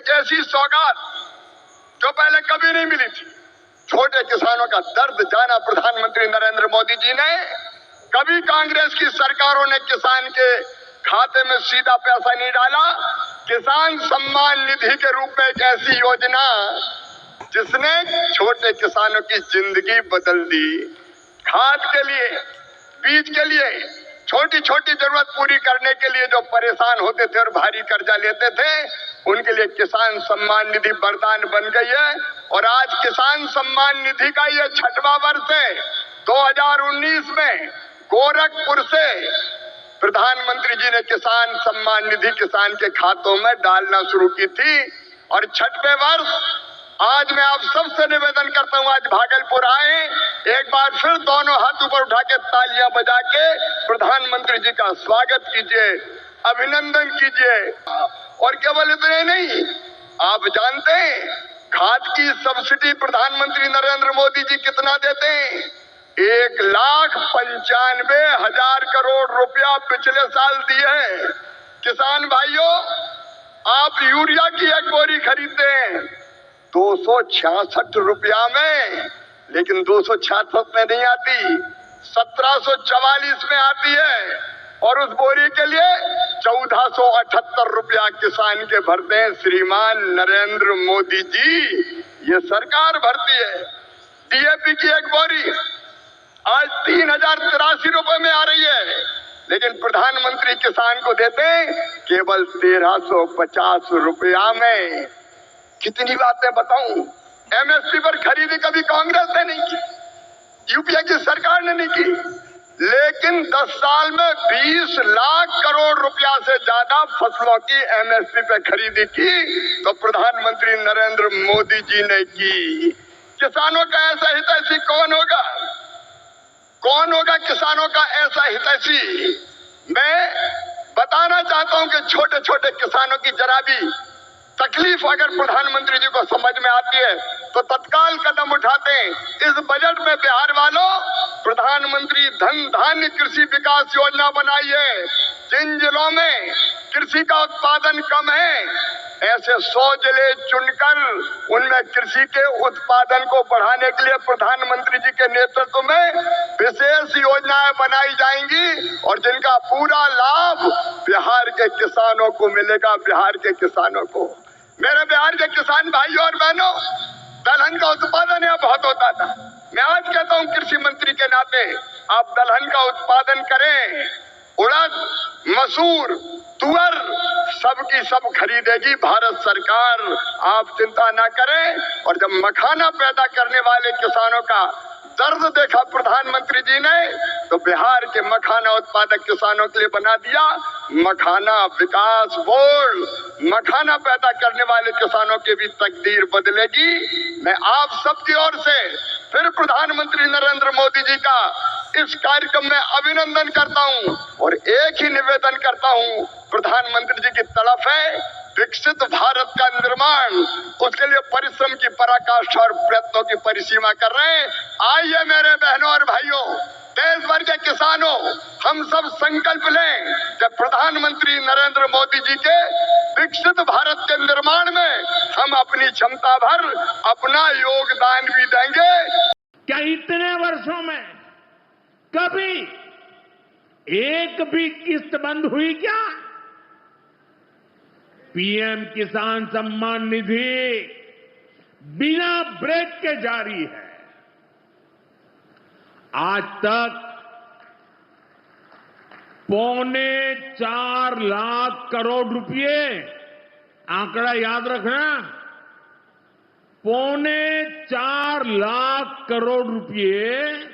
एक ऐसी सौगात जो पहले कभी नहीं मिली थी। छोटे किसानों का दर्द जाना प्रधानमंत्री नरेंद्र मोदी जी ने। कभी कांग्रेस की सरकारों ने किसान के खाते में सीधा पैसा नहीं डाला। किसान सम्मान निधि के रूप में एक ऐसी योजना जिसने छोटे किसानों की जिंदगी बदल दी। खाद के लिए, बीज के लिए, छोटी छोटी जरूरत पूरी करने के लिए जो परेशान होते थे और भारी कर्जा लेते थे, उनके लिए किसान सम्मान निधि वरदान बन गई है। और आज किसान सम्मान निधि का ये 6वां वर्ष है। 2019 में गोरखपुर से प्रधानमंत्री जी ने किसान सम्मान निधि किसान के खातों में डालना शुरू की थी। और 6वें वर्ष आज मैं आप सबसे निवेदन करता हूं, आज भागलपुर आए, एक बार फिर दोनों हाथ ऊपर उठा के तालियां बजा के प्रधानमंत्री जी का स्वागत कीजिए, अभिनंदन कीजिए। और केवल इतने नहीं, आप जानते हैं खाद की सब्सिडी प्रधानमंत्री नरेंद्र मोदी जी कितना देते हैं? 1,95,000 करोड़ रुपया पिछले साल दिए हैं। किसान भाइयों, आप यूरिया की एक बोरी खरीदते हैं 266 रुपया में, लेकिन 266 में नहीं आती, 1744 में आती है। और उस बोरी के लिए 1478 रुपया किसान के भरते हैं श्रीमान नरेंद्र मोदी जी, ये सरकार भरती है। डीएपी की एक बोरी आज 3083 रुपए में आ रही है, लेकिन प्रधानमंत्री किसान को देते हैं केवल 1350 रुपया में। कितनी बातें बताऊं? एमएसपी पर खरीदी कभी कांग्रेस ने नहीं की, यूपीए की सरकार ने नहीं की, लेकिन 10 साल में 20 लाख करोड़ रुपया से ज्यादा फसलों की एमएसपी पे खरीदी की तो प्रधानमंत्री नरेंद्र मोदी जी ने की। किसानों का ऐसा हितैषी कौन होगा? कौन होगा किसानों का ऐसा हितैषी? मैं बताना चाहता हूं कि छोटे छोटे किसानों की जरा भी तकलीफ अगर प्रधानमंत्री जी को समझ में आती है तो तत्काल कदम उठाते हैं। इस बजट में बिहार वालों प्रधानमंत्री धन धान्य कृषि विकास योजना बनाई है। जिन जिलों में कृषि का उत्पादन कम है, ऐसे 100 जिले चुनकर उनमें कृषि के उत्पादन को बढ़ाने के लिए प्रधानमंत्री जी के नेतृत्व में विशेष योजनाएं बनाई जाएंगी और जिनका पूरा लाभ बिहार के किसानों को मिलेगा। बिहार के किसानों को, मेरे बिहार के किसान भाइयों और बहनों, दलहन का उत्पादन यहाँ बहुत होता था। मैं आज कहता हूँ कृषि मंत्री के नाते, आप दलहन का उत्पादन करें। उड़द, मसूर, तुअर सबकी सब खरीदेगी भारत सरकार, आप चिंता ना करें। और जब मखाना पैदा करने वाले किसानों का दर्द देखा प्रधानमंत्री जी ने, तो बिहार के मखाना उत्पादक किसानों के लिए बना दिया मखाना विकास बोर्ड। मखाना पैदा करने वाले किसानों की भी तकदीर बदलेगी। मैं आप सबकी ओर से फिर प्रधानमंत्री नरेंद्र मोदी जी का इस कार्यक्रम में अभिनंदन करता हूं और एक ही निवेदन करता हूं, प्रधानमंत्री जी की तड़प है विकसित भारत का निर्माण, उसके लिए परिश्रम की पराकाष्ठा और प्रयत्नों की परिसीमा कर रहे हैं। आइए मेरे बहनों और भाइयों, देश भर के किसानों, हम सब संकल्प लें कि प्रधानमंत्री नरेंद्र मोदी जी के विकसित भारत के निर्माण में हम अपनी क्षमता भर अपना योगदान भी देंगे। क्या इतने वर्षों में कभी एक भी किस्त बंद हुई क्या? पीएम किसान सम्मान निधि बिना ब्रेक के जारी है। आज तक 4.25 लाख करोड़ रुपए, आंकड़ा याद रखना, 4.25 लाख करोड़ रुपए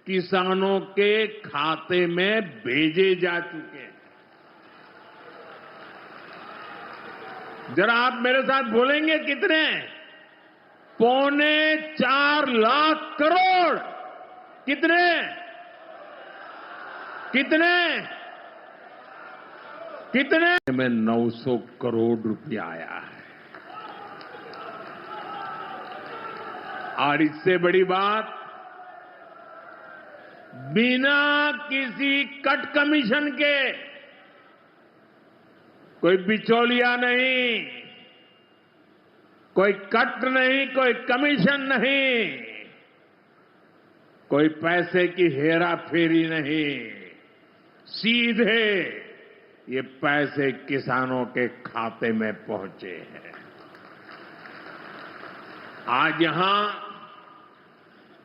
किसानों के खाते में भेजे जा चुके हैं। जरा आप मेरे साथ बोलेंगे कितने? 4.25 लाख करोड़। कितने? कितने? कितने? में 900 करोड़ रुपया आया है। और इससे बड़ी बात, बिना किसी कट कमीशन के, कोई बिचौलिया नहीं, कोई कट नहीं, कोई कमीशन नहीं, कोई पैसे की हेरा फेरी नहीं, सीधे ये पैसे किसानों के खाते में पहुंचे हैं। आज यहां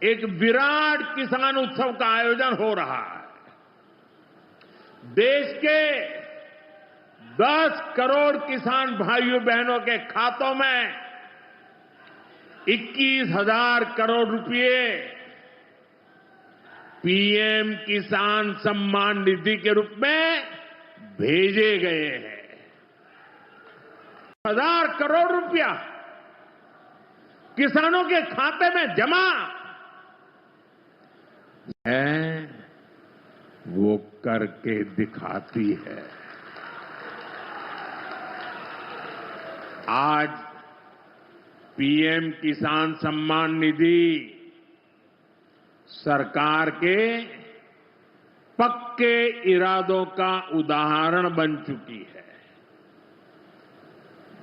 एक विराट किसान उत्सव का आयोजन हो रहा है। देश के 10 करोड़ किसान भाइयों बहनों के खातों में 21,000 करोड़ रुपए पीएम किसान सम्मान निधि के रूप में भेजे गए हैं। 1,000 करोड़ रुपया किसानों के खाते में जमा है, वो करके दिखाती है। आज पीएम किसान सम्मान निधि सरकार के पक्के इरादों का उदाहरण बन चुकी है।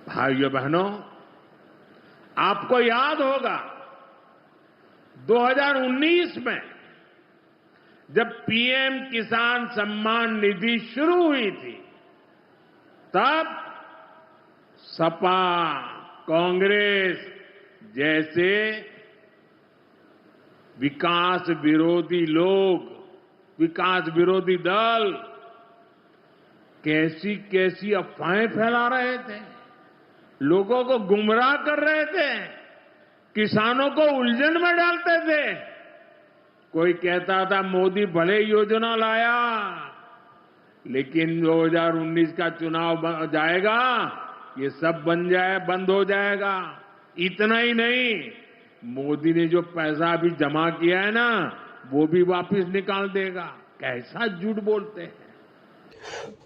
भाइयों बहनों, आपको याद होगा 2019 में जब पीएम किसान सम्मान निधि शुरू हुई थी, तब सपा, कांग्रेस जैसे विकास विरोधी लोग, विकास विरोधी दल कैसी कैसी अफवाहें फैला रहे थे, लोगों को गुमराह कर रहे थे, किसानों को उलझन में डालते थे। कोई कहता था मोदी भले योजना लाया, लेकिन 2019 का चुनाव जाएगा, ये सब बंद हो जाएगा। इतना ही नहीं, मोदी ने जो पैसा अभी जमा किया है ना, वो भी वापस निकाल देगा। कैसा झूठ बोलते हैं।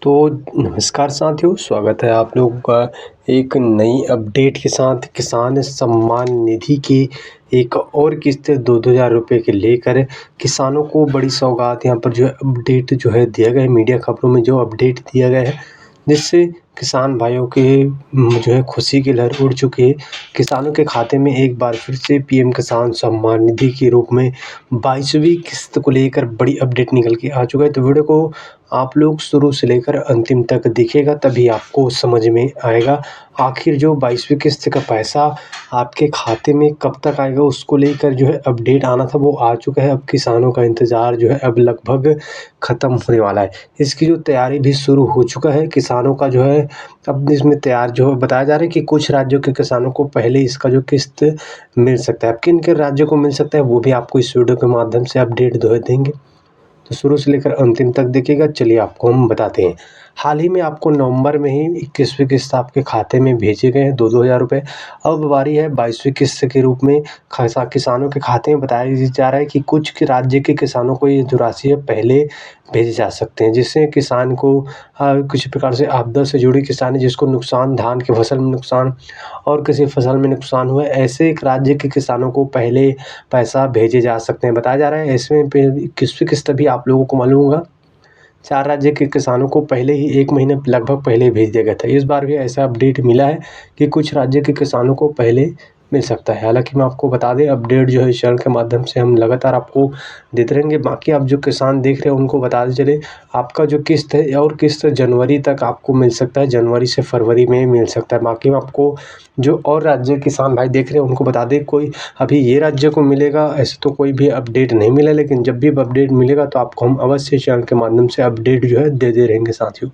तो नमस्कार साथियों, स्वागत है आप लोगों का एक नई अपडेट के साथ। किसान सम्मान निधि की एक और किस्त 2,000 रुपये के लेकर किसानों को बड़ी सौगात यहाँ पर जो है अपडेट जो है दिया गया है। मीडिया खबरों में जो अपडेट दिया गया है, जिससे किसान भाइयों के जो है खुशी की लहर उड़ चुकी है। किसानों के खाते में एक बार फिर से पीएम किसान सम्मान निधि के रूप में 22वीं किस्त को लेकर बड़ी अपडेट निकल के आ चुका है। तो वीडियो को आप लोग शुरू से लेकर अंतिम तक देखिएगा, तभी आपको समझ में आएगा आखिर जो 22वीं किस्त का पैसा आपके खाते में कब तक आएगा। उसको लेकर जो है अपडेट आना था, वो आ चुका है। अब किसानों का इंतज़ार जो है अब लगभग ख़त्म होने वाला है। इसकी जो तैयारी भी शुरू हो चुका है किसानों का जो है। अब इसमें तैयार जो बताया जा रहा है कि कुछ राज्यों के किसानों को पहले इसका जो किस्त मिल सकता है। अब किन किन राज्यों को मिल सकता है वो भी आपको इस वीडियो के माध्यम से अपडेट देंगे, तो शुरू से लेकर अंतिम तक देखिएगा। चलिए आपको हम बताते हैं। हाल ही में आपको नवंबर में ही 21वीं किस्त आपके खाते में भेजे गए हैं 2,000 रुपये। अब बारी है 22वीं किस्त के रूप में किसानों के खाते में बताया जा रहा है कि कुछ राज्य के किसानों को ये जो राशि है पहले भेजे जा सकते हैं, जिससे किसान को किसी प्रकार से आपदा से जुड़ी किसान जिसको नुकसान, धान की फसल में नुकसान और किसी फसल में नुकसान हुआ है, ऐसे एक राज्य के किसानों को पहले पैसा भेजे जा सकते हैं बताया जा रहा है। इसमें 21वीं किस्त भी आप लोगों को मालूम होगा 4 राज्य के किसानों को पहले ही 1 महीने लगभग पहले भेज दिया गया था। इस बार भी ऐसा अपडेट मिला है कि कुछ राज्य के किसानों को पहले मिल सकता है। हालांकि मैं आपको बता दें, अपडेट जो है इस चैनल के माध्यम से हम लगातार आपको देते रहेंगे। बाकी आप जो किसान देख रहे हैं उनको बताते चले, आपका जो किस्त है और किस्त जनवरी तक आपको मिल सकता है, जनवरी से फरवरी में मिल सकता है। बाकी आपको जो और राज्य किसान भाई देख रहे हैं उनको बता दें, कोई अभी ये राज्य को मिलेगा ऐसे तो कोई भी अपडेट नहीं मिला, लेकिन जब भी अपडेट मिलेगा तो आपको हम अवश्य चैनल के माध्यम से अपडेट जो है दे रहेंगे साथियों।